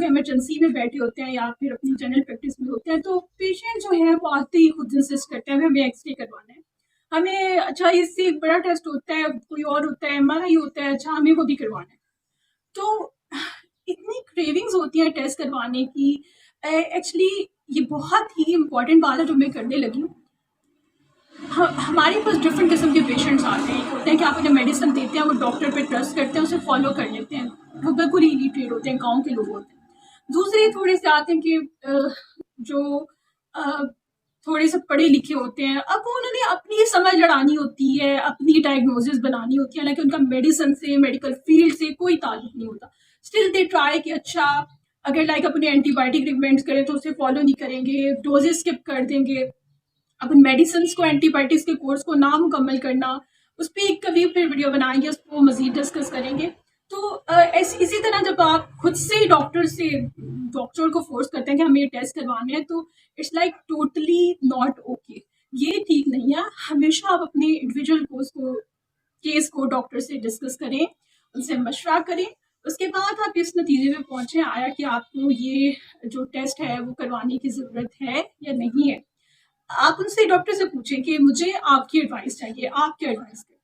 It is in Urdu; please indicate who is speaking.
Speaker 1: کہ ایمرجنسی میں بیٹھے ہوتے ہیں یا پھر اپنی جنرل پریکٹس میں ہوتے ہیں تو پیشنٹ جو ہے وہ آتے ہی خود انسسٹ کرتے ہیں ہمیں ایکس رے کروانا ہے، ہمیں اچھا اس سے بڑا ٹیسٹ ہوتا ہے، کوئی اور ہوتا ہے، MRI ہوتا ہے، اچھا ہمیں وہ بھی کروانا ہے. تو اتنی کریونگز ہوتی ہیں ٹیسٹ کروانے کی. ایکچولی یہ بہت ہی امپورٹنٹ بات ہے جو میں کرنے لگی ہوں. ہمارے پاس ڈفرینٹ قسم کے پیشنٹس آتے ہیں، ہوتے ہیں کہ آپ انہیں میڈیسن دیتے ہیں، وہ ڈاکٹر پہ ٹرسٹ کرتے ہیں، اسے فالو کر لیتے ہیں، وہ بالکل ہی اریٹیٹ ہوتے ہیں، گاؤں کے لوگ ہوتے ہیں. دوسرے تھوڑے سے آتے ہیں کہ جو تھوڑے سے پڑھے لکھے ہوتے ہیں، اب انہوں نے اپنی سمجھ لڑانی ہوتی ہے، اپنی ڈائگنوزز بنانی ہوتی ہے، حالانکہ ان کا میڈیسن سے میڈیکل فیلڈ سے کوئی تعلق نہیں ہوتا. اسٹل دے ٹرائی کہ اچھا اگر لائک اپنے اینٹی بایوٹک ریکمینڈ کریں تو اسے فالو نہیں کریں گے، ڈوزز اسکپ کر دیں گے، اپن میڈیسنس کو اینٹی بایوٹکس کے کورس کو نہ مکمل کرنا، اس پہ ایک کبھی پھر ویڈیو بنائیں گے، اس کو مزید ڈسکس کریں گے. تو اسی طرح جب آپ خود سے ڈاکٹر کو فورس کرتے ہیں کہ ہمیں یہ ٹیسٹ کروانے ہیں تو it's like totally not okay. یہ ٹھیک نہیں ہے. ہمیشہ آپ اپنے انڈیویجول کیس کو ڈاکٹر سے ڈسکس کریں، ان سے مشورہ کریں، اس کے بعد آپ اس نتیجے میں پہنچیں آیا کہ آپ کو یہ جو ٹیسٹ ہے وہ کروانے کی ضرورت ہے یا نہیں ہے. آپ ان سے ڈاکٹر سے پوچھیں کہ مجھے آپ کی ایڈوائس چاہیے، آپ کیا ایڈوائس کریں.